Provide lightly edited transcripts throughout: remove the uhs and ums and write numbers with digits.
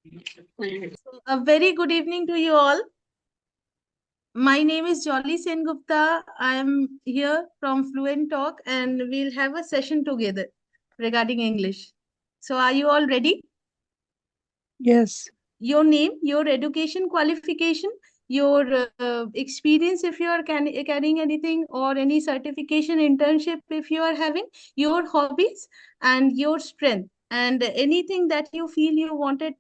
So, a very good evening to you all. My name is Jolly Sen Gupta. I am here from Fluent Talk and we'll have a session together regarding English. So, are you all ready? Yes. Your name, your education qualification, your experience if you are carrying anything, or any certification, internship if you are having, your hobbies and your strength, and anything that you feel you wanted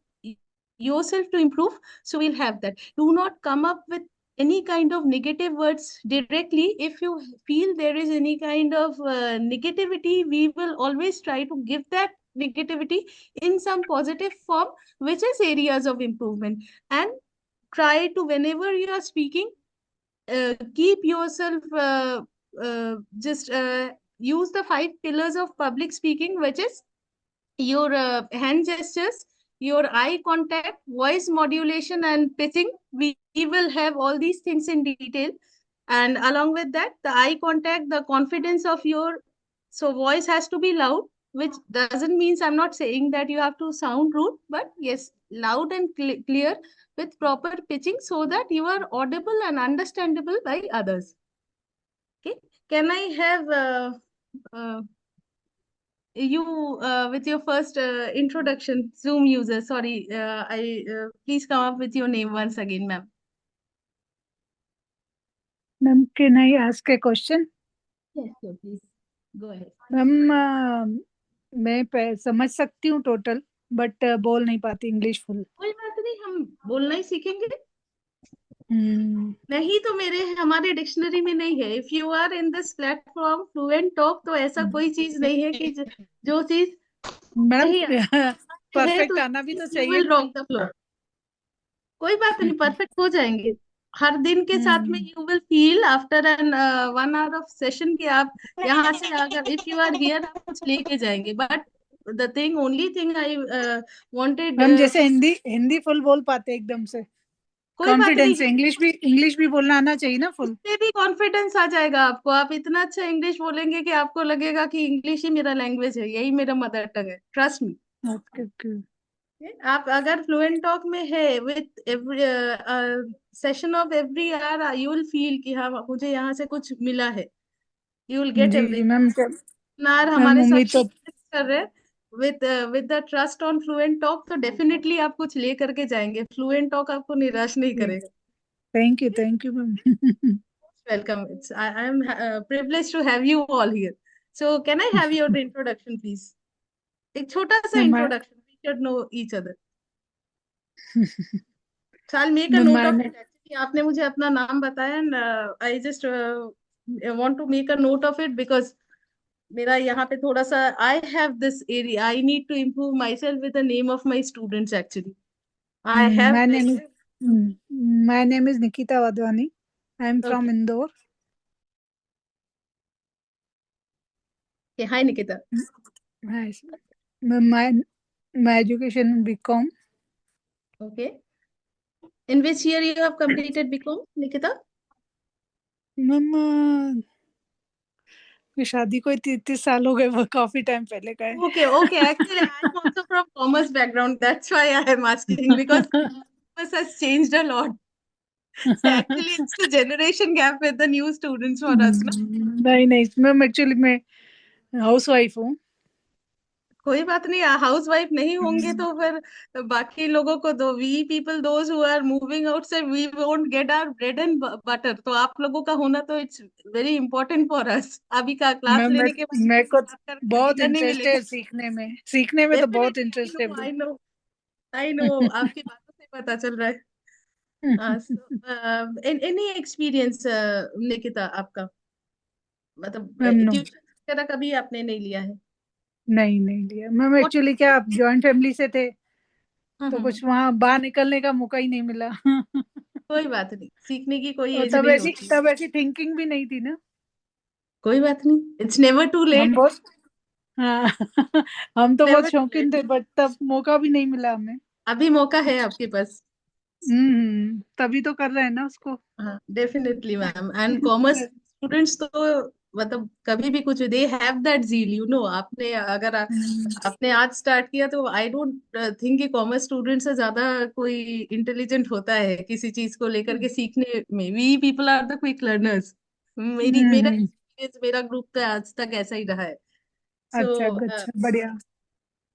yourself to improve. So we'll have that. Do not come up with any kind of negative words directly. If you feel there is any kind of negativity, we will always try to give that negativity in some positive form, which is areas of improvement. And try to, whenever you are speaking, keep yourself just use the 5 pillars of public speaking, which is your hand gestures, your eye contact, voice modulation, and pitching. We will have all these things in detail. And along with that, the eye contact, the confidence of your, so voice has to be loud, which doesn't means I'm not saying that you have to sound rude, but yes, loud and clear with proper pitching so that you are audible and understandable by others. Okay. Can I have uh, you with your first introduction, Zoom user? Sorry, I please come up with your name once again, ma'am. Ma'am, can I ask a question? Yes, sir, please go ahead. Ma'am मैं समझ सकती हूँ total, but बोल नहीं पाती English full. कोई बात नहीं, हम बोलना ही सीखेंगे। नहीं तो मेरे हमारे डिक्शनरी में नहीं है। If you are in this platform Fluent Talk, तो ऐसा कोई चीज नहीं है कि जो चीज मैडम नहीं है तो परफेक्ट आना भी तो यू चाहिए विल ना। Rock the floor. कोई बात नहीं, परफेक्ट हो जाएंगे हर दिन के साथ में। You will feel after an 1 hour of session कि आप यहाँ से, अगर इफ यू आर हियर, आप कुछ लेके जाएंगे। But the thing, only thing I wanted ma'am जैसे हिंदी हिंदी फुल बोल पाते एकदम से, कोई बात नहीं, कॉन्फिडेंस से। इंग्लिश भी बोलना आना चाहिए ना फुल। उससे भी कॉन्फिडेंस आ जाएगा आपको। आप इतना अच्छा इंग्लिश बोलेंगे कि आपको लगेगा कि इंग्लिश ही मेरा लैंग्वेज है, यही मेरा मदर टंग है। Trust me. Okay okay. आप अगर फ्लुएंट टॉक में है, with every session of every hour, you will feel कि हाँ, मुझे यहाँ से कुछ मिला है। यू विल गेट जी जी एवरीथिंग। मैम। नार मैम हमारे साथ उम्मीद तो कर रहे हैं with with the trust on Fluent Talk, तो डेफिनेटली आप कुछ ले करके जाएंगे। फ्लुएंट टॉक आपको निराश नहीं करेगा। Thank you ma'am. Welcome. I am privileged to have you all here. So can I have your introduction, please? एक छोटा सा ma'am introduction. We should know each other. So I'll make a note of ma'am it. Actually, आपने मुझे अपना नाम बताया, and I just want to make a note of it because मेरा यहाँ पे थोड़ा सा, I have this area. I need to improve myself with the name of my students. Actually, I have my name very. is my name is Nikita Wadhwani. I am from Okay. Indore. Okay. Hi, Nikita. Hi, sir. My education BCom. Okay. In which year you have completed BCom, Nikita? Ma'am शादी को 33 साल हो गए, वो काफी time पहले का है। Okay, okay. Actually, I'm also from commerce background. That's why I am asking, because commerce has changed a lot. So actually, it's the generation gap with the new students for us, ना? नहीं नहीं ma'am, actually मैं house wife हूँ। कोई बात नहीं, house wife नहीं होंगे तो फिर बाकी लोगों को दो। We people those who are moving outside, we won't get our bread and butter. तो आप लोगों का होना तो it's very important for us. अभी का क्लास मैम लेने के बाद मेरे को बात करके बहुत डिनर नहीं इंटरेस्ट मिलेगा। है सीखने में तो बहुत डेफिनेटली, इंटरेस्ट है। I know, I know. आपकी बातों से पता चल रहा है। एनी एक्सपीरियंस निकिता आपका, मतलब मैम नो, ट्यूशन वगैरह कभी आपने नहीं लिया है? नहीं नहीं लिया मैम। What- एक्चुअली क्या, आप जॉइंट फैमिली से थे तो हम्म। कुछ वहां बाहर निकलने का मौका ही नहीं मिला। कोई बात नहीं, सीखने की कोई और एज नहीं होती। तब ऐसी थिंकिंग भी नहीं थी ना। कोई बात नहीं, इट्स नेवर टू हम लेट। बहुत हाँ हम तो बहुत नेवर टू शौकीन लेट। थे, बट तब मौका भी नहीं मिला हमें। अभी मौका है आपके पास। तभी तो कर रहे हैं ना उसको। हाँ, definitely ma'am. And commerce students तो मतलब कभी भी कुछ they have that zeal, you know. आपने अगर आपने आज स्टार्ट किया तो आई डोंट थिंक कि कॉमर्स स्टूडेंट से ज्यादा कोई इंटेलिजेंट होता है किसी चीज को लेकर के सीखने में। We people are the quick learners. मेरा हम्म। एक्सपीरियंस, मेरा ग्रुप तो आज तक ऐसा ही रहा है। सो अच्छा अच्छा, बढ़िया।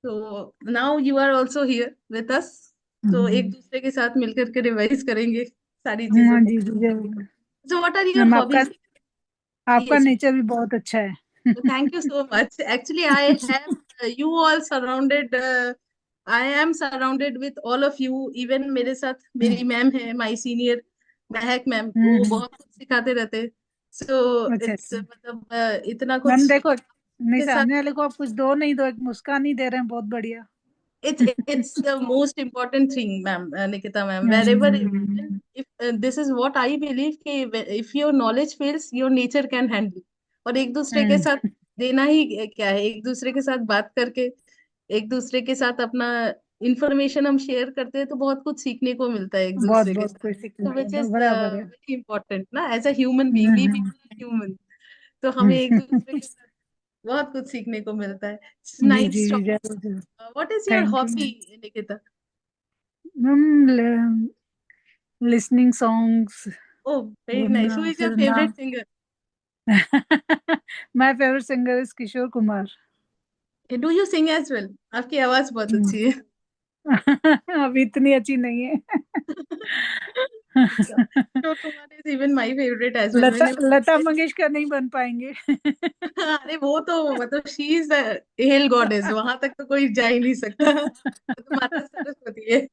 तो now you are also here with us. तो एक हम्म। दूसरे के साथ मिलकर के रिवाइज करेंगे सारी चीजों हाँ को। जी जी, जरूर। So what are your ma'am, आपका हॉबीज? आपका यस, नेचर भी बहुत अच्छा है। thank you so much. Actually, I have you all surrounded. I am surrounded with all of you. Even मेरे साथ मेरी मैम है, my senior महक मैम, वो हम्म। बहुत कुछ सिखाते रहते। So अच्छा it's अच्छा। मतलब इतना मैम कुछ देखो, नहीं, के साथ। सामने वाले को आप कुछ दो नहीं, दो एक मुस्कान ही दे रहे हैं, बहुत बढ़िया। It's the most important thing, ma'am, Nikita ma'am. Wherever, hmm. if this is what I believe कि if your knowledge fails, your nature can handle। और एक दूसरे के हम्म, साथ देना ही क्या है, एक दूसरे के साथ बात करके, एक दूसरे के साथ अपना इंफॉर्मेशन हम शेयर करते हैं तो बहुत कुछ सीखने को मिलता है एक बहुत दूसरे के बहुत साथ। कोई सीखने तो को विच मिलता है, इज बराबर है। वेरी इंपॉर्टेंट ना, as a human being, we hmm. People are human. तो हमें एक दूसरे हम्म। के साथ बहुत कुछ सीखने को मिलता है। जी जी नाइस जी, टॉपिक। जरूर जरूर। What is your thank you hobby, Nikita? Ma'am. Listening songs, Oh, very nice. घूमना Who is your फिरना। favorite singer? My favourite singer is Kishore Kumar. Okay, do you sing as well? आपकी आवाज बहुत हम्म। अच्छी है। अभी इतनी अच्छी नहीं है। अच्छा, Kishore Kumar is even my favourite as well. Lata मैंने लता मंगेशकर नहीं बन पाएंगे। अरे वो तो मतलब she is the hell goddess, वहां तक तो कोई जा ही नहीं सकता। वो तो माता सरस्वती है।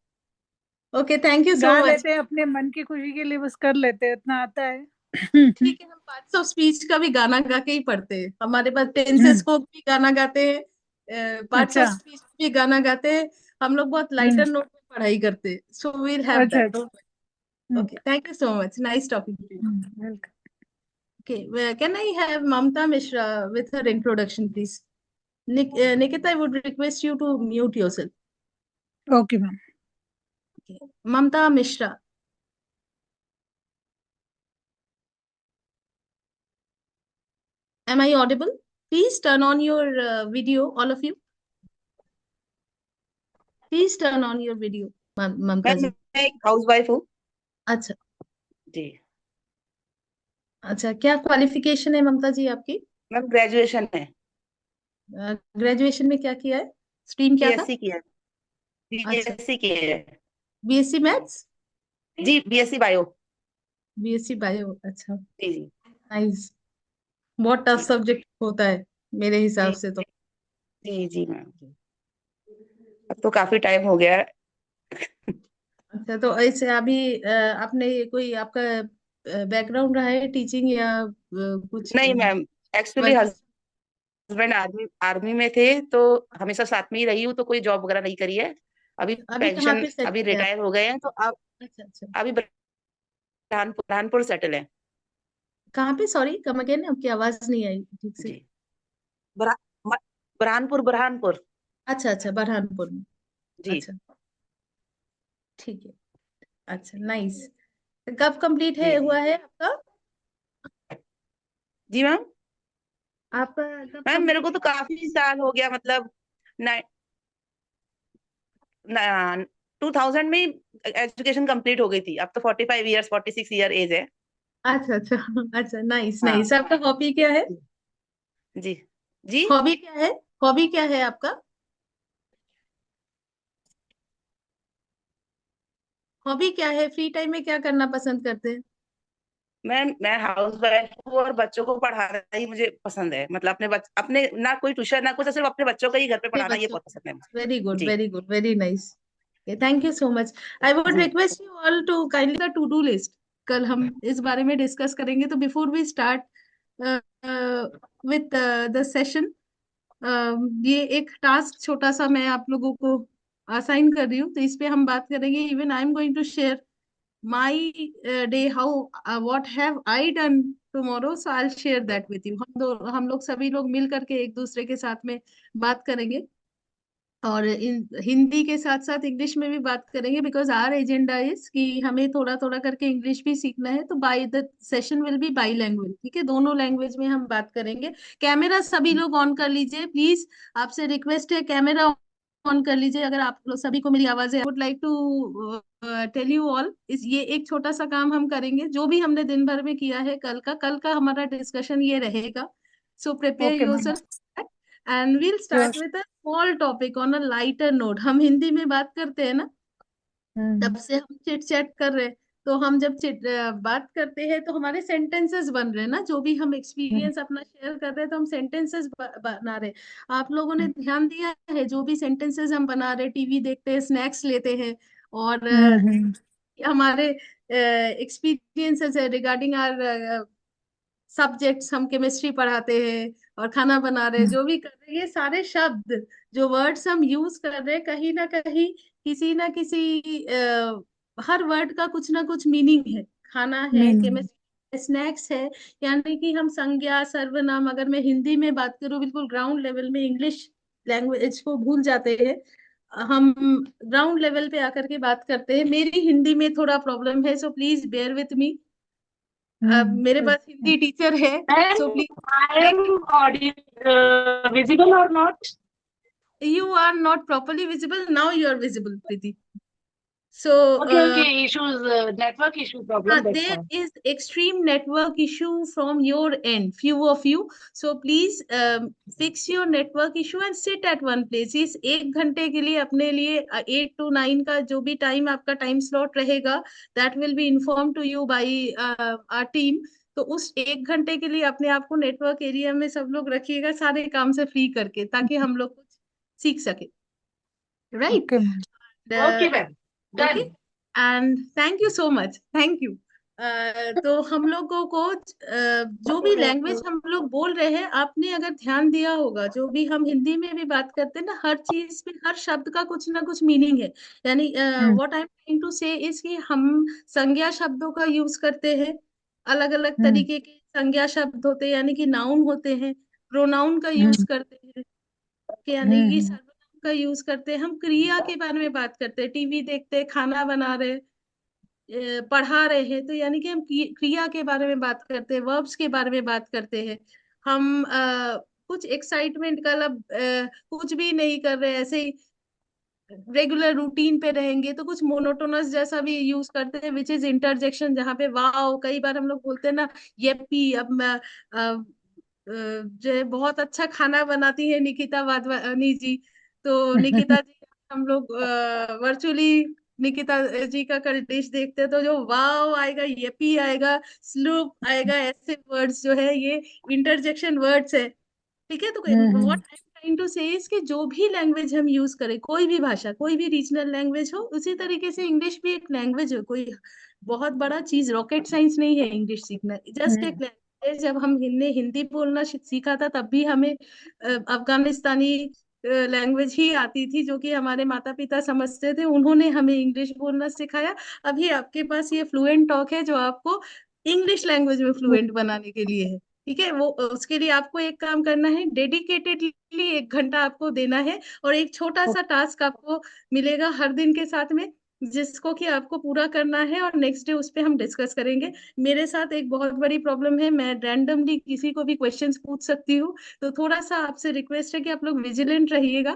ओके, थैंक यू सो गा मच। लेते हैं अपने मन की खुशी के लिए, बस कर लेते हैं, इतना आता है। ठीक है, हम पार्ट्स ऑफ स्पीच का भी गाना गा के ही पढ़ते हैं। हमारे पास टेंसेस को भी गाना गाते हैं, पार्ट्स ऑफ अच्छा। स्पीच भी गाना गाते हैं। हम लोग बहुत हम्म। लाइटर नोट में पढ़ाई करते हैं। सो वील हैव अच्छा दैट। अच्छा। हम्म। Okay, thank you so much. Nice talking to you. Welcome. Okay, can I have Mamta Mishra with her introduction, please? Nikita, I would request you to mute yourself. Okay ma'am. Okay. Mamta Mishra, am I audible? Please turn on your video, all of you. Please turn on your video, Mamta ma'am ji. मैं एक house wife हूँ। अच्छा, जी। अच्छा, क्या qualification है ममता जी आपकी? Ma'am graduation है। Graduation में क्या किया है? स्ट्रीम क्या था? बीएससी किया है। अच्छा, बीएससी किया है। बीएससी मैथ्स, जी, बीएससी बायो। BSc bio. अच्छा, जी जी। नाइस। बहुत टफ जी सब्जेक्ट होता है मेरे हिसाब जी से तो। जी जी मैम जी। अब तो काफी टाइम हो गया है। अच्छा, तो ऐसे अभी आपने कोई आपका बैकग्राउंड रहा है टीचिंग या कुछ नहीं ma'am, actually work? Husband army army में थे, तो हमेशा साथ में ही रही हूँ, तो कोई जॉब वगैरह नहीं करी है। अभी अभी कहाँ पेंशन, पे अभी सेटल है आप? रिटायर हो गए हैं, तो अब अच्छा, अच्छा। अभी बुरहानपुर सेटल है। कहाँ पे? सॉरी, कम अगेन, आपकी आवाज नहीं आई ठीक से। जी। बुरहा- बुरहानपुर बुरहानपुर। अच्छा, अच्छा, बरहानपुर में। जी अच्छा, ठीक है। अच्छा, नाइस। कब कंप्लीट जी है जी। हुआ है आपका? जी मैम। आपका कब मैम मेरे को कंप्लीट? तो काफी साल हो गया, मतलब 2000 में ही एजुकेशन कंप्लीट हो गई थी। अब तो 45 ईयर्स, 46 ईयर एज है। अच्छा, अच्छा। अच्छा, नाइस, हाँ नाइस। आपका हॉबी क्या है? जी जी। हॉबी क्या है? हॉबी क्या है आपका? हॉबी क्या है? फ्री टाइम में क्या करना पसंद करते हैं? मैं हाउस वाइफ हूँ, और बच्चों को पढ़ाना ही मुझे पसंद है। मतलब अपने ना कोई ट्यूशन ना कुछ, सिर्फ अपने बच्चों को ही घर पे अपने पढ़ाना, ये बच्चों बहुत को। पसंद है मुझे। वेरी गुड, जी very good, very nice. Thank you so much. I would जी request you all to kindly the to do list. कल हम इस बारे में डिस्कस करेंगे, तो before we start with the session, ये एक टास्क छोटा सा मैं आप लोगों को असाइन कर रही हूँ, तो इस पे हम बात करेंगे। Even I am going to share my day, how what have I done tomorrow, so I will share that with you. हम लोग सभी लोग मिल करके एक दूसरे के साथ में बात करेंगे। और हिंदी के साथ साथ इंग्लिश में भी बात करेंगे, बिकॉज आवर एजेंडा इज कि हमें थोड़ा थोड़ा करके इंग्लिश भी सीखना है। तो by the session will be by language, ठीक है, दोनों लैंग्वेज में हम बात करेंगे। कैमरा सभी लोग ऑन कर लीजिए प्लीज, आपसे रिक्वेस्ट है, कैमरा ऑन कर लीजिए। अगर आप लोग सभी को मेरी आवाज है, would like to tell you all, इस ये एक छोटा सा काम हम करेंगे जो भी हमने दिन भर में किया है। कल का हमारा डिस्कशन ये रहेगा। So prepare okay ma'am. Yourself and we'll sure. start with a small topic on a lighter note। हम हिंदी में बात करते हैं ना, तब से हम चिट चैट कर रहे हैं। तो हम जब बात करते हैं तो हमारे सेंटेंसेस बन रहे हैं ना, जो भी हम एक्सपीरियंस अपना शेयर कर रहे हैं तो हम सेंटेंसेस बना रहे हैं। आप लोगों ने ध्यान दिया है, जो भी सेंटेंसेस हम बना रहे हैं, टीवी देखते हैं, स्नैक्स लेते हैं, और हमारे एक्सपीरियंसेस है रिगार्डिंग आर सब्जेक्ट्स, हम केमिस्ट्री पढ़ाते हैं और खाना बना रहे हैं, जो भी कर रहे हैं, ये सारे शब्द जो वर्ड्स हम यूज कर रहे हैं, कहीं ना कहीं किसी ना किसी हर वर्ड का कुछ ना कुछ मीनिंग है। खाना है, मीनिंग। केमिस्ट्री, स्नैक्स है, यानी कि हम संज्ञा सर्वनाम, अगर मैं हिंदी में बात करूं बिल्कुल ग्राउंड लेवल में, इंग्लिश लैंग्वेज को भूल जाते हैं, हम ग्राउंड लेवल पे आकर के बात करते हैं। मेरी हिंदी में थोड़ा प्रॉब्लम है, so please bear with me. अब मेरे पास हिंदी टीचर है, And so please I am visible or not? you are not properly visible, now you are visible, Preeti. So Okay, issues, network issue problem, that's there all. is extreme network issue from your end, few of you, so please fix your network issue and sit at one place। इस 1 घंटे के लिए अपने लिए 8 to 9 का जो भी time आपका टाइम स्लॉट रहेगा, that will be informed to you by our team। तो उस 1 घंटे के लिए अपने आप को नेटवर्क एरिया में सब लोग रखिएगा, सारे काम से फ्री करके, ताकि हम लोग कुछ सीख सके, right? Okay ma'am. Okay, ma'am. Okay, Done. And thank you so much, thank you. तो हम लोगों को जो भी लैंग्वेज हम लोग बोल रहे हैं, आपने अगर ध्यान दिया होगा, जो भी हम हिंदी में भी बात करते हैं ना, हर चीज में हर शब्द का कुछ ना कुछ मीनिंग है। यानी what I am trying to say is कि हम संज्ञा शब्दों का यूज करते हैं, अलग अलग तरीके के संज्ञा शब्द होते हैं, यानी कि नाउन होते हैं, प्रोनाउन का यूज करते हैं, कि यानी कि सर्वनाम का यूज करते हैं। हम क्रिया के बारे में बात करते हैं, टीवी देखते हैं, खाना बना रहे हैं, पढ़ा रहे हैं, तो यानी कि हम क्रिया के बारे में बात करते हैं, वर्ब्स के बारे में बात करते हैं। हम कुछ एक्साइटमेंट का कुछ भी नहीं कर रहे, ऐसे ही रेगुलर रूटीन पे रहेंगे तो कुछ मोनोटोनस जैसा भी यूज करते हैं, विच इज इंटरजेक्शन, जहाँ पे वाओ, कई बार हम लोग बोलते हैं ना, येपी। अब मैं जो है बहुत अच्छा खाना बनाती है निकिता वाधवानी जी, तो निकिता जी, हम लोग वर्चुअली निकिता जी का कल डिश देखते हैं, तो जो वाओ आएगा, येपी आएगा, स्लूप आएगा, ऐसे वर्ड्स जो है ये इंटरजेक्शन वर्ड्स है, ठीक है। तो what I am trying to say is कि जो भी लैंग्वेज हम यूज करें, कोई भी भाषा, कोई भी रीजनल लैंग्वेज हो, उसी तरीके से इंग्लिश भी एक लैंग्वेज है, कोई बहुत बड़ा चीज, रॉकेट साइंस नहीं है इंग्लिश सीखना, जस्ट एक लैंग्वेज। जब हमने हिंदी बोलना सीखा था, तब भी हमें अफगानिस्तानी लैंग्वेज ही आती थी, जो कि हमारे माता पिता समझते थे, उन्होंने हमें इंग्लिश बोलना सिखाया। अभी आपके पास ये फ्लुएंट टॉक है, जो आपको इंग्लिश लैंग्वेज में फ्लुएंट बनाने के लिए है, ठीक है। वो उसके लिए आपको एक काम करना है, डेडिकेटेडली 1 घंटा आपको देना है, और एक छोटा सा टास्क आपको मिलेगा हर दिन के साथ में, जिसको कि आपको पूरा करना है, और नेक्स्ट डे उस पे हम डिस्कस करेंगे। मेरे साथ एक बहुत बड़ी प्रॉब्लम है, मैं रैंडमली किसी को भी क्वेश्चंस पूछ सकती हूँ, तो थोड़ा सा आपसे रिक्वेस्ट है कि आप लोग विजिलेंट रहिएगा,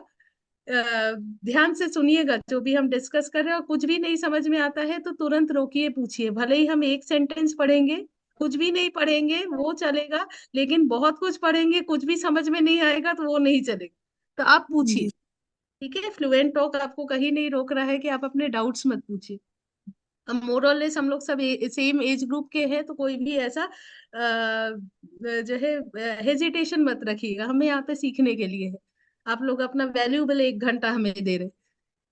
ध्यान से सुनिएगा जो भी हम डिस्कस कर रहे हैं, और कुछ भी नहीं समझ में आता है तो तुरंत रोकिए, पूछिए। भले ही हम एक सेंटेंस पढ़ेंगे, कुछ भी नहीं पढ़ेंगे वो चलेगा, लेकिन बहुत कुछ पढ़ेंगे, कुछ भी समझ में नहीं आएगा तो वो नहीं चलेगा, तो आप पूछिए, ठीक है। फ्लुएंट टॉक आपको कहीं नहीं रोक रहा है कि आप अपने डाउट्स मत पूछिए। अब मोरलेस हम लोग सब सेम एज ग्रुप के हैं, तो कोई भी ऐसा जो है हेजिटेशन मत रखिएगा, हमें यहाँ पे सीखने के लिए है। आप लोग अपना वैल्यूएबल 1 घंटा हमें दे रहे,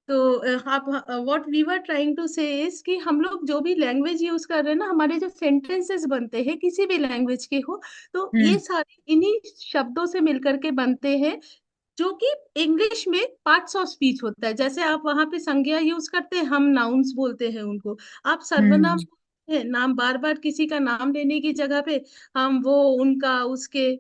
तो आप what we were trying to say is कि हम लोग जो भी लैंग्वेज यूज कर रहे हैं ना, हमारे जो सेंटेंसेस बनते हैं किसी भी लैंग्वेज के हो, तो ये सारे इन्हीं शब्दों से मिलकर के बनते हैं, जो कि इंग्लिश में पार्ट्स ऑफ स्पीच होता है। जैसे आप वहां पे संज्ञा यूज करते हैं, हम नाउन्स बोलते हैं उनको, आप सर्वनाम बोलते हैं, नाम बार बार किसी का नाम लेने की जगह पे हम वो उनका उसके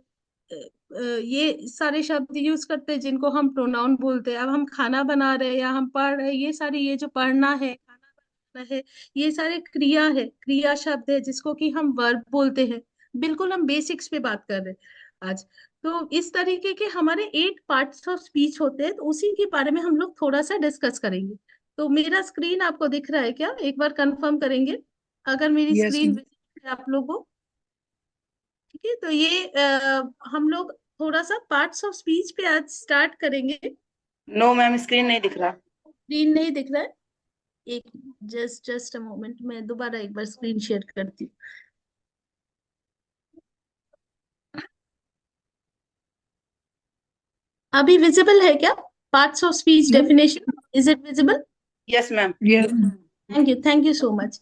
ये सारे शब्द यूज करते हैं जिनको हम प्रोनाउन बोलते हैं। अब हम खाना बना रहे हैं या हम पढ़ रहे हैं, ये सारी, ये जो पढ़ना है, खाना बनाना है, ये सारे क्रिया है, क्रिया शब्द है जिसको कि हम वर्ब बोलते हैं। बिल्कुल हम बेसिक्स पे बात कर रहे हैं आज। तो इस तरीके के हमारे 8 पार्ट्स ऑफ स्पीच होते हैं, तो उसी के बारे में हम लोग थोड़ा सा डिस्कस करेंगे। तो मेरा स्क्रीन आपको दिख रहा है क्या, एक बार कंफर्म करेंगे अगर मेरी यस स्क्रीन विजिबल है आप लोगों को। ठीक है, तो ये हम लोग थोड़ा सा पार्ट्स ऑफ स्पीच पे आज स्टार्ट करेंगे। नो मैम, स्क्रीन नहीं दिख रहा। स्क्रीन नहीं दिख रहा है? एक जस्ट अ मोमेंट, मैं दोबारा एक बार स्क्रीन शेयर करती हूँ। अभी विजिबल है क्या parts of speech definition? Is it visible? Yes ma'am. Yes thank you so much.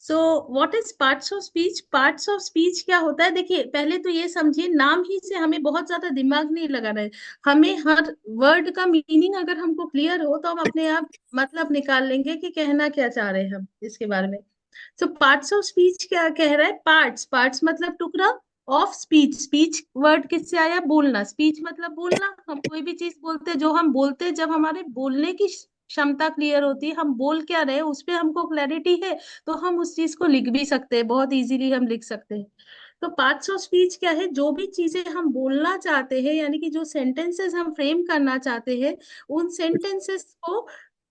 So what is parts of speech? Parts of speech क्या होता है? देखिए पहले तो ये समझिए, नाम ही से हमें बहुत ज्यादा दिमाग नहीं लगाना है। हमें हर वर्ड का मीनिंग अगर हमको क्लियर हो तो हम अपने आप मतलब निकाल लेंगे कि कहना क्या चाह रहे हैं हम इसके बारे में। सो पार्ट्स ऑफ स्पीच क्या कह रहा है? पार्ट्स, पार्ट्स मतलब टुकड़ा, ऑफ स्पीच, स्पीच वर्ड किससे आया? बोलना। स्पीच मतलब बोलना। हम कोई भी चीज बोलते हैं, जो हम बोलते हैं, जब हमारे बोलने की क्षमता क्लियर होती है, हम बोल क्या रहे हैं उस पे हमको क्लैरिटी है, तो हम उस चीज को लिख भी सकते हैं, बहुत इजीली हम लिख सकते हैं। तो पार्ट्स ऑफ स्पीच क्या है? जो भी चीजें हम बोलना चाहते हैं, यानी कि जो सेंटेंसेस हम फ्रेम करना चाहते हैं, उन सेंटेंसेस को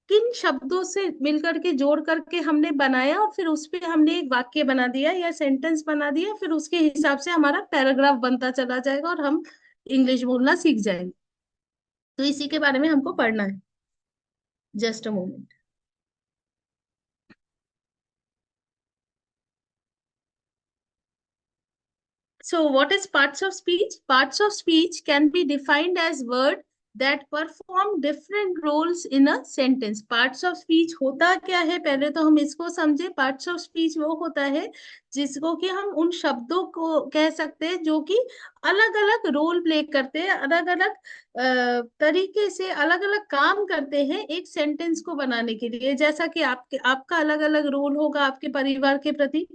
किन शब्दों से मिलकर के जोड़ करके हमने बनाया, और फिर उस पे हमने एक वाक्य बना दिया या सेंटेंस बना दिया, फिर उसके हिसाब से हमारा पैराग्राफ बनता चला जाएगा और हम इंग्लिश बोलना सीख जाएंगे। तो इसी के बारे में हमको पढ़ना है। Just a moment. So, what is parts of speech? Parts of speech can be defined as words that perform different roles in a sentence. Parts of speech होता क्या है, पहले तो हम इसको समझे। Parts of speech वो होता है जिसको कि हम उन शब्दों को कह सकते हैं जो कि अलग अलग रोल प्ले करते हैं, अलग अलग तरीके से अलग अलग काम करते हैं एक सेंटेंस को बनाने के लिए। जैसा कि आपका अलग अलग रोल होगा आपके परिवार के प्रति,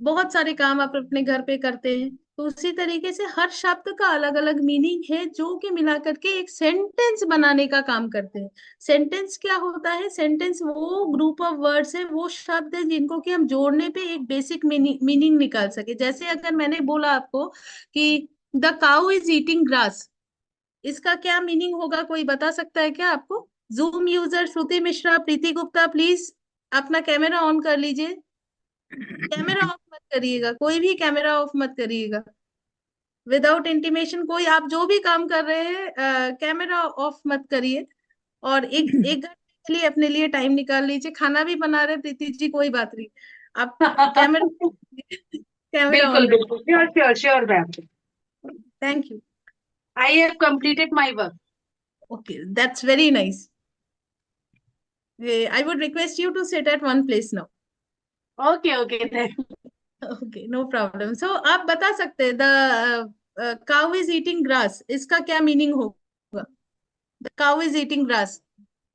बहुत सारे काम आप अपने घर पे करते हैं, तो उसी तरीके से हर शब्द का अलग अलग मीनिंग है जो कि मिला करके एक सेंटेंस बनाने का काम करते हैं। सेंटेंस क्या होता है? सेंटेंस वो ग्रुप ऑफ वर्ड्स है, वो शब्द है जिनको कि हम जोड़ने पे एक बेसिक मीनिंग निकाल सके। जैसे अगर मैंने बोला आपको कि the cow is eating grass, इसका क्या मीनिंग होगा? कोई बता सकता है क्या आपको? Zoom user Shruti Mishra, Preeti Gupta, please अपना कैमरा ऑन कर लीजिए। कैमरा ऑफ मत करिएगा, कोई भी कैमरा ऑफ मत करिएगा विदाउट इंटीमेशन। कोई आप जो भी काम कर रहे हैं कैमरा ऑफ मत करिए, और एक एक घंटे के लिए अपने लिए टाइम निकाल लीजिए। खाना भी बना रहे प्रीति जी, कोई बात नहीं, आप कैमरा कैमरा ऑन बिल्कुल कर। बिल्कुल, sure sure sure ma'am. Thank you. I have completed my work. Okay, that's very nice. I would request you to sit at one place now. Okay okay, thank okay, no problem. So आप बता सकते हैं the cow is eating grass, इसका क्या meaning होगा? The cow is eating grass.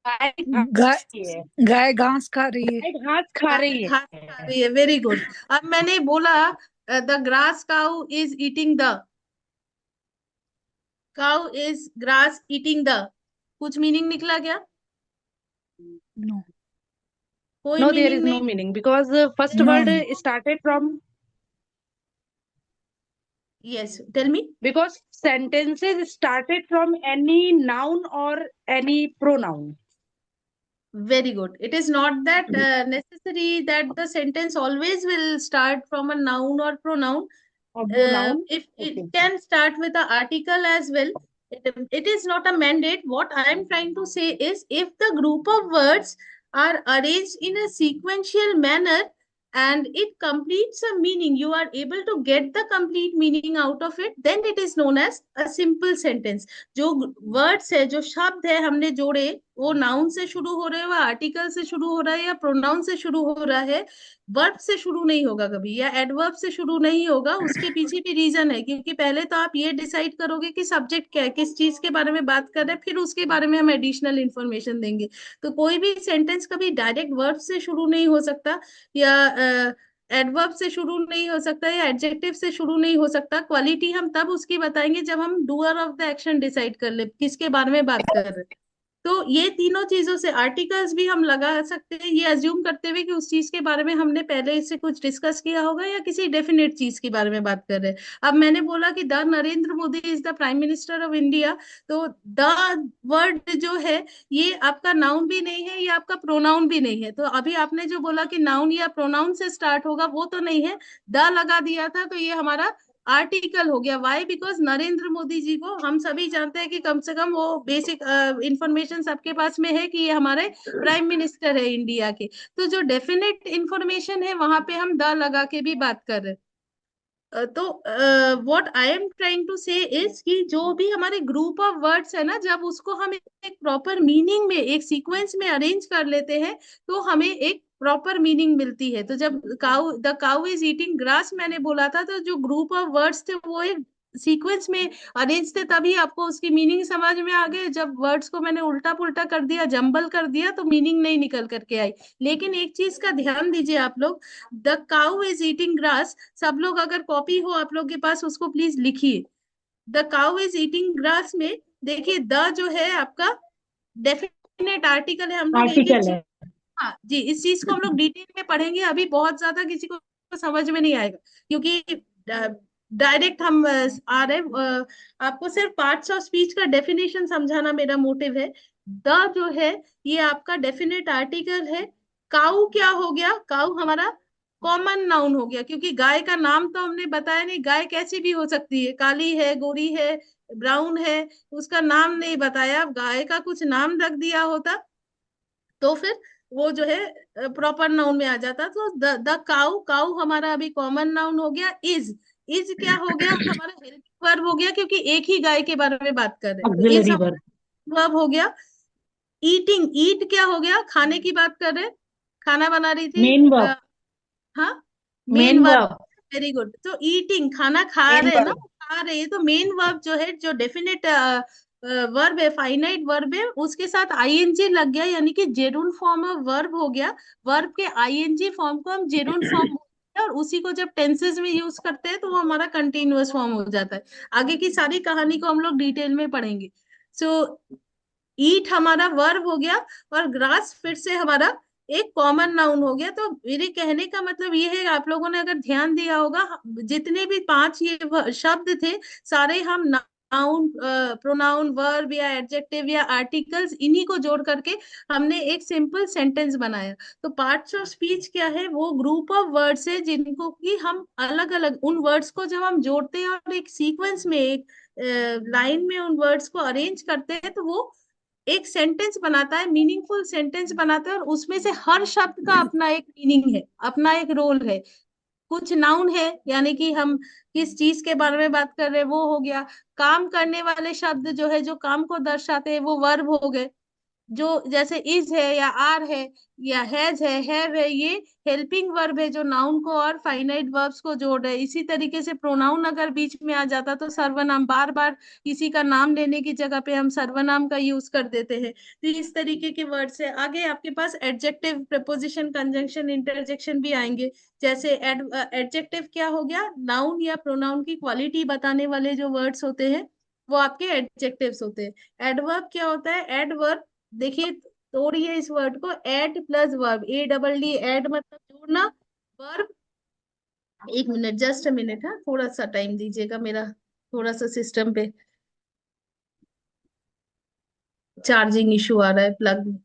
गाय है। गाय घास खा रही है। घास खा रही है। घास खा रही है, वेरी गुड। अब मैंने बोला the grass cow is eating the, cow is grass eating the, कुछ मीनिंग निकला क्या? नो कोई No, there मीनिंग is नहीं? no meaning because first No. word started from, yes, tell me. because sentences started from any noun or any pronoun. Very good. It is not that necessary that the sentence always will start from a noun or pronoun. Or pronoun. If it Okay. can start with the article as well, it is not a mandate. What I am trying to say is, if the group of words are arranged in a sequential manner and it completes a meaning, you are able to get the complete meaning out of it, then it is known as a simple sentence. जो words है, जो शब्द है हमने जोड़े, वो noun से शुरू हो रहे हैं, वो आर्टिकल से शुरू हो रहा है या प्रोनाउन से शुरू हो रहा है, वर्ब से शुरू नहीं होगा कभी, या एडवर्ब से शुरू नहीं होगा। उसके पीछे भी रीजन है, क्योंकि पहले तो आप ये डिसाइड करोगे कि सब्जेक्ट क्या है, किस चीज के बारे में बात कर रहे हैं, फिर उसके बारे में हम एडिशनल इंफॉर्मेशन देंगे। तो कोई भी सेंटेंस कभी डायरेक्ट वर्ब से शुरू नहीं हो सकता, या एडवर्ब से शुरू नहीं हो सकता या एडजेक्टिव से शुरू नहीं हो सकता। क्वालिटी हम तब उसकी बताएंगे जब हम doer of the action decide कर ले किसके बारे में बात कर रहे हैं। तो ये तीनों चीजों से आर्टिकल्स भी हम लगा सकते हैं, ये अज्यूम करते हुए कि उस चीज के बारे में हमने पहले इससे कुछ डिस्कस किया होगा या किसी डेफिनेट चीज के बारे में बात कर रहे हैं। अब मैंने बोला कि the Narendra Modi is the prime minister of India, तो द वर्ड जो है ये आपका नाउन भी नहीं है, ये आपका प्रोनाउन भी नहीं है। तो अभी आपने जो बोला कि नाउन या प्रोनाउन से स्टार्ट होगा, वो तो नहीं है, द लगा दिया था तो ये हमारा आर्टिकल हो गया। वाई? बिकॉज नरेंद्र मोदी जी को हम सभी जानते हैं कि कम से कम वो बेसिक इंफॉर्मेशन सबके पास में है कि ये हमारे प्राइम मिनिस्टर है इंडिया के। तो जो डेफिनेट इंफॉर्मेशन है वहां पे हम द लगा के भी बात कर रहे हैं। तो what I am trying to say is कि जो भी हमारे ग्रुप ऑफ वर्ड्स है ना, जब उसको हम एक प्रॉपर मीनिंग में एक सीक्वेंस में अरेंज कर लेते हैं तो हमें एक प्रॉपर मीनिंग मिलती है। तो जब काउ इज ईटिंग ग्रास मैंने बोला था, तो जो ग्रुप ऑफ वर्ड्स थे वो एक सीक्वेंस में अरेंज थे, तभी आपको उसकी मीनिंग समझ में आ गई। जब वर्ड्स को मैंने उल्टा पुल्टा कर दिया, जंबल कर दिया, तो मीनिंग नहीं निकल करके आई। लेकिन एक चीज का ध्यान दीजिए आप लोग, the cow is eating grass, सब लोग अगर कॉपी हो आप लोग के पास उसको प्लीज लिखिए। The cow is eating grass में देखिए द जो है आपका डेफिनेट आर्टिकल है। हम लोग एक एक आर्टिकल चीज, है। हाँ जी, इस चीज को हम लोग डिटेल में पढ़ेंगे, अभी बहुत ज्यादा किसी को समझ में नहीं आएगा क्योंकि डायरेक्ट हम आ रहे आपको सिर्फ पार्ट्स ऑफ स्पीच का डेफिनेशन समझाना मेरा मोटिव है। द जो है ये आपका डेफिनेट आर्टिकल है। काऊ क्या हो गया? काऊ हमारा कॉमन नाउन हो गया, क्योंकि गाय का नाम तो हमने बताया नहीं। गाय कैसी भी हो सकती है, काली है, गोरी है, ब्राउन है, उसका नाम नहीं बताया। अब गाय का कुछ नाम रख दिया होता तो फिर वो जो है प्रॉपर नाउन में आ जाता। तो द काउ, काउ हमारा अभी कॉमन नाउन हो गया। इज क्या हो गया? हमारा हेल्पिंग वर्ब हो गया, क्योंकि एक ही गाय के बारे में बात कर रहे हैं, तो इज ऑक्सिलरी वर्ब। हमारा वर्ब हो गया। ईटिंग, ईट क्या हो गया? खाने की बात कर रहे हैं, खाना बना रही थी। Main verb. हाँ, main main verb. Verb. Very good. तो ईटिंग, खाना खा मेन रहे हैं ना, वर्ब। वो खा रहे हैं, तो मेन वर्ब जो है, जो डेफिनेट वर्ब है, फाइनाइट वर्ब है, उसके साथ आईएनजी लग गया, यानी कि जेरून फॉर्म ऑफ वर्ब हो गया। वर्ब के आईएनजी फॉर्म को हम जेरून फॉर्म बोलते हैं, और उसी को जब टेंसेस में यूज करते हैं तो वो हमारा कंटिन्यूअस फॉर्म हो जाता है। आगे की सारी कहानी को हम लोग डिटेल में पढ़ेंगे। सो ईट हमारा वर्ब हो गया, और ग्रास फिर से हमारा एक कॉमन नाउन हो गया। तो मेरे कहने का मतलब ये है, आप लोगों ने अगर ध्यान दिया होगा, जितने भी पांच ये शब्द थे, सारे हम नाउन, प्रोनाउन, वर्ब या एडजेक्टिव या आर्टिकल्स, इन्हीं को जोड़ करके हमने एक सिंपल सेंटेंस बनाया। तो पार्ट्स ऑफ स्पीच क्या है? वो ग्रुप ऑफ वर्ड्स है जिनको कि हम अलग अलग उन वर्ड्स को जब हम जोड़ते हैं और एक सीक्वेंस में, एक लाइन में उन वर्ड्स को अरेंज करते हैं, तो वो एक सेंटेंस बनाता है, मीनिंगफुल सेंटेंस बनाता है। और उसमें से हर शब्द का अपना एक मीनिंग है, अपना एक रोल है। कुछ नाउन है, यानी कि हम किस चीज के बारे में बात कर रहे हैं, वो हो गया। काम करने वाले शब्द जो है, जो काम को दर्शाते हैं, वो वर्ब हो गए। जो जैसे इज है या आर है या हैज है, हैव है, ये हेल्पिंग वर्ब है जो नाउन को और फाइनाइट वर्ब्स को जोड़ रहे हैं। इसी तरीके से प्रोनाउन अगर बीच में आ जाता तो सर्वनाम, बार बार किसी का नाम लेने की जगह पे हम सर्वनाम का यूज कर देते हैं। तो इस तरीके के वर्ड से आगे आपके पास एडजेक्टिव, प्रपोजिशन, कंजंक्शन, इंटरजेक्शन भी आएंगे। जैसे एडजेक्टिव क्या हो गया? नाउन या प्रोनाउन की क्वालिटी बताने वाले जो वर्ड्स होते हैं वो आपके एडजेक्टिव्स होते हैं। एडवर्ब क्या होता है? एडवर्ब देखिए, तोड़िए इस वर्ड को, add plus verb, ADD, add मतलब जोड़ना, वर्ब। एक मिनट, जस्ट अ मिनट, हाँ, थोड़ा सा टाइम दीजिएगा, मेरा थोड़ा सा सिस्टम पे चार्जिंग इशू आ रहा है प्लग में।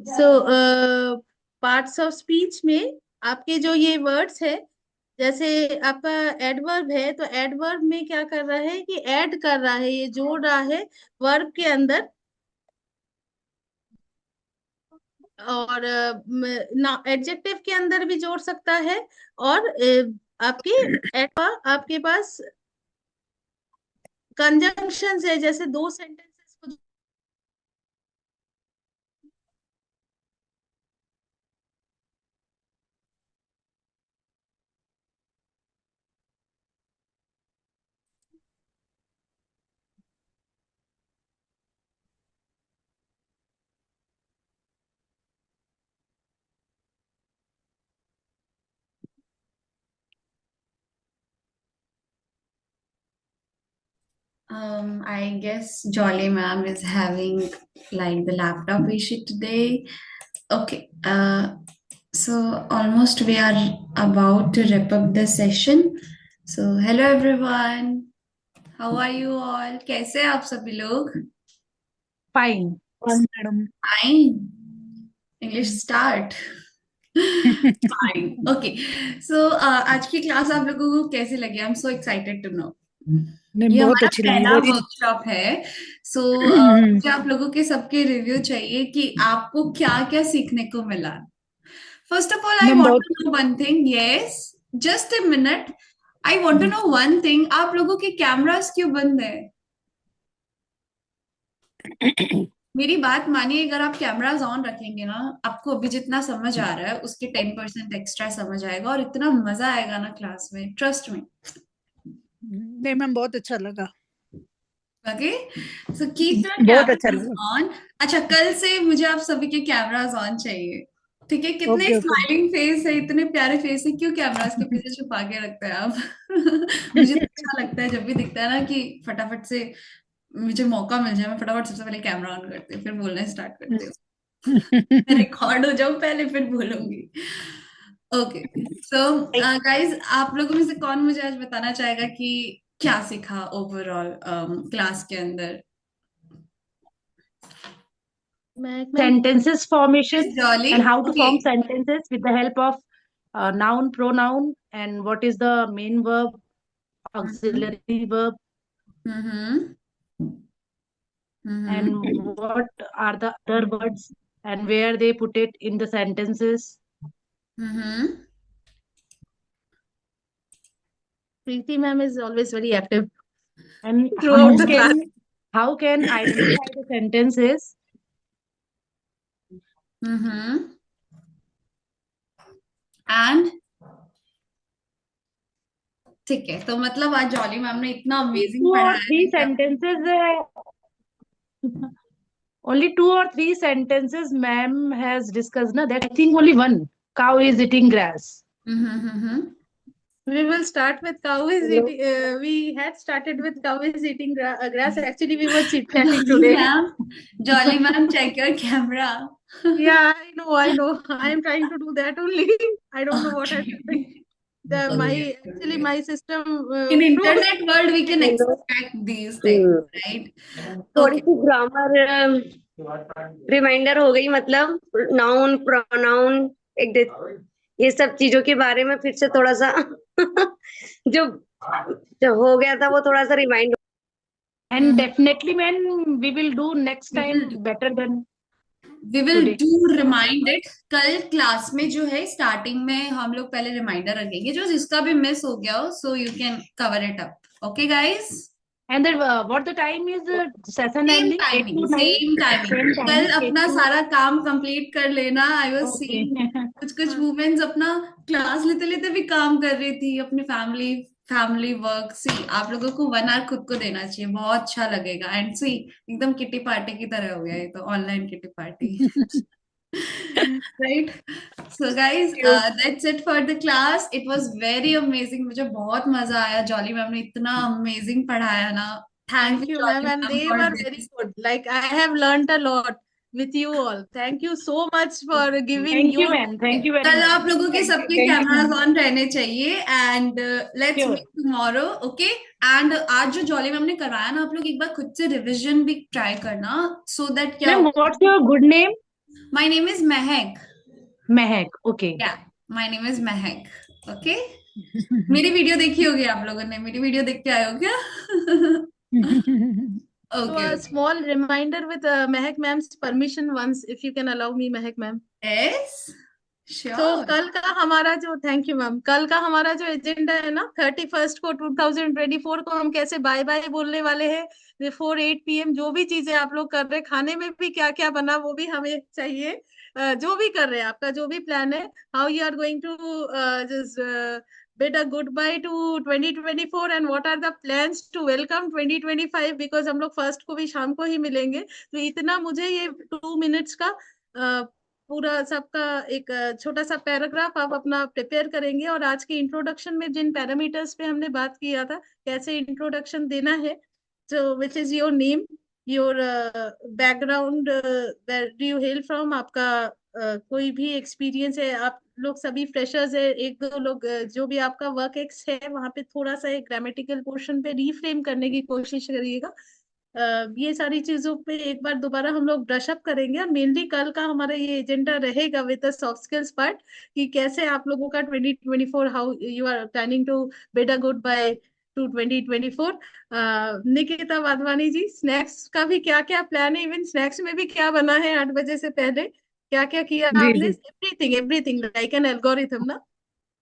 सो पार्ट्स ऑफ स्पीच में आपके जो ये वर्ड्स है, जैसे आपका एडवर्ब है, तो एडवर्ब में क्या कर रहा है कि ऐड कर रहा है, ये जोड़ रहा है वर्ब के अंदर। और एडजेक्टिव के अंदर भी जोड़ सकता है, और आपके पास कंजंक्शंस है, जैसे दो सेंटेंसेस को I guess Jolly ma'am is having like the laptop issue today. Okay, so almost we are about to wrap up the session. So hello everyone, how are you all? कैसे हैं आप सभी लोग? Fine. Madam Fine. English start. Fine. Okay. So आज की class आप लोगों को कैसी लगी? I'm so excited to know. नहीं ये बहुत हमारा अच्छी लगी पहला वेरी वर्कशॉप है। सो मुझे आप लोगों के सबके रिव्यू चाहिए कि आपको क्या क्या सीखने को मिला। First of all I ma'am want बहुत to know one thing. Yes, just a minute, I want to know one thing. आप लोगों के कैमरास क्यों बंद है? मेरी बात मानिए, अगर आप कैमरास ऑन रखेंगे ना, आपको अभी जितना समझ आ रहा है उसके 10% एक्स्ट्रा समझ आएगा और इतना मजा आएगा ना क्लास में, ट्रस्ट में। नहीं मैम बहुत अच्छा लगा ओके, सो कीप योर बहुत अच्छा कैमरास लगा ऑन। अच्छा, कल से मुझे आप सभी के कैमरास ऑन चाहिए, ठीक है? कितने ओके ओके स्माइलिंग फेस है, इतने प्यारे फेस है, क्यों कैमरास के पीछे छुपा के रखते हैं आप? मुझे तो अच्छा लगता है जब भी दिखता है ना कि फटाफट से मुझे मौका मिल जाए, मैं फटाफट सबसे पहले कैमरा ऑन करती हूँ, फिर बोलना स्टार्ट करती हूँ। रिकॉर्ड हो जाऊं पहले, फिर बोलूंगी। ओके, सो गाइस, आप लोगों में से कौन मुझे आज बताना चाहेगा कि क्या सीखा ओवरऑल क्लास के अंदर? महक ma'am. Sentences formation jolly, and how to okay. form sentences with the help of noun, pronoun, and what is the main verb, auxiliary verb, hmm and what are the other words and where they put it in the sentences. Hmm Preeti ma'am is always very active And throughout the class. how can identify the sentences? And ठीक है, तो मतलब आज jolly ma'am ने इतना amazing Two or पढ़ाया three है कि sentences. Only 2 or 3 sentences ma'am has discussed. Na, that I think only one. Cow is eating grass. We will start with cow is eating. We had started with cow is eating grass. Actually, we were chit chatting today. Ma'am, Jolly ma'am, check your camera. Yeah, I know. I am trying to do that only. I don't know what I'm doing. Actually my system In froze. internet world, we can expect these things, right? थोड़ी Okay. सी grammar reminder हो गई, मतलब noun pronoun ये सब चीजों के बारे में फिर से थोड़ा सा जो हो गया था वो थोड़ा सा remind. And definitely, ma'am, we will do next time better than We will today. do remind it. कल क्लास में जो है स्टार्टिंग में हम लोग पहले रिमाइंडर रखेंगे, जो जिसका भी मिस हो गया हो, so you can cover it up. Okay, guys? And then what the time is session Same ending? 8 timing, to 9? same timing. Same कल timing, 8 अपना to- सारा काम कंप्लीट कर लेना। I was Okay. seeing कुछ वुमेन्स अपना क्लास लेते लेते भी काम कर रही थी, अपनी फैमिली वर्क। सी, आप लोगों को 1 आवर खुद को देना चाहिए, बहुत अच्छा लगेगा। एंड सी, एकदम किटी पार्टी की तरह हो गया ये तो, online kitty party. Right, so guys, that's it for the class. It was very amazing, मुझे बहुत मजा आया। जॉली मैम ने इतना अमेजिंग पढ़ाया ना। Thank you, ma'am, and they were very good. Like I have learned a lot with you all. Thank you so much for giving Thank you, your. ma'am. Thank you very कल much. आप लोगों के सबके cameras on रहने चाहिए। And let's Sure. Meet tomorrow, okay? And आज जो jolly ma'am ने कराया ना, आप लोग एक बार खुद से रिवीजन भी ट्राई करना, सो दैट क्या। Ma'am, what's your good name? My name is Mahak. Mehak. Okay. या, my name is Mahak, okay? मेरी वीडियो देखी होगी आप लोगों ने, मेरी वीडियो देख के आए हो क्या? So Okay. a small reminder with Mehak ma'am's permission once, if you can allow me, Mehak ma'am. Yes, sure. कल का हमारा जो, थैंक यू मैम, कल का हमारा जो एजेंडा है ना, 31 को 2024 को हम कैसे बाय बाय बोलने वाले हैं बिफोर 8 PM। जो भी चीजें आप लोग कर रहे हैं, खाने में भी क्या क्या बना वो भी हमें चाहिए। जो भी कर रहे हैं, आपका जो भी प्लान है, how you are going to just bid a goodbye to 2024 and what are the plans to welcome 2025, because हम लोग फर्स्ट को भी शाम को ही मिलेंगे। तो इतना मुझे ये 2 मिनट्स का पूरा सबका एक छोटा सा पैराग्राफ आप अपना प्रिपेयर करेंगे। और आज के इंट्रोडक्शन में जिन पैरामीटर्स पे हमने बात किया था, कैसे इंट्रोडक्शन देना है, जो which is your name, your background, where do you hail from, आपका कोई भी एक्सपीरियंस है, आप लोग सभी फ्रेशर्स है, एक दो लोग जो भी आपका वर्क एक्स है वहां पे थोड़ा सा एक ग्रामेटिकल पोर्शन पे रीफ्रेम करने की कोशिश करिएगा। ये सारी चीजों पे एक बार दोबारा हम लोग ब्रश अप करेंगे। और मेनली कल का हमारा ये एजेंडा रहेगा with the soft skills part, कि कैसे आप लोगों का 2024, how you are planning to bid a goodbye to 2024। Nikita Wadhwani ji, snacks का भी क्या क्या प्लान है, इवन स्नैक्स में भी क्या बना है 8 बजे से पहले, क्या क्या किया जी आपने, जी everything everything like an algorithm ना।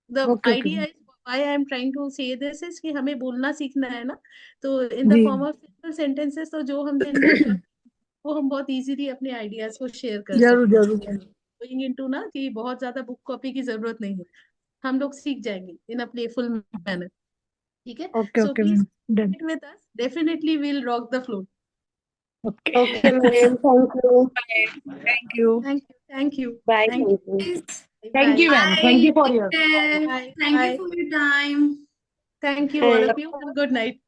The okay okay idea is why I am trying to say this is कि हमें बोलना सीखना है ना, तो इन द जी फॉर्म ऑफ सिंपल सेंटेंसेस, तो जो हम दिन भर वो हम बहुत इजीली अपने आइडियाज को शेयर कर जरूर सकते हैं। जरूर गोइंग इनटू ना कि बहुत ज्यादा बुक कॉपी की जरूरत नहीं है, हम लोग सीख जाएंगे इन अ प्लेफुल मैनर। ठीक है, okay so okay please ma'am done with us, definitely will rock the floor. Okay Okay, ma'am. Thank you. Thank you thank you Bye. Thank you, Thank you. Thank you, ma'am. Bye. Thank you for Take your. care. Bye Thank you bye, for your time. Thank you all Thank of you, good night.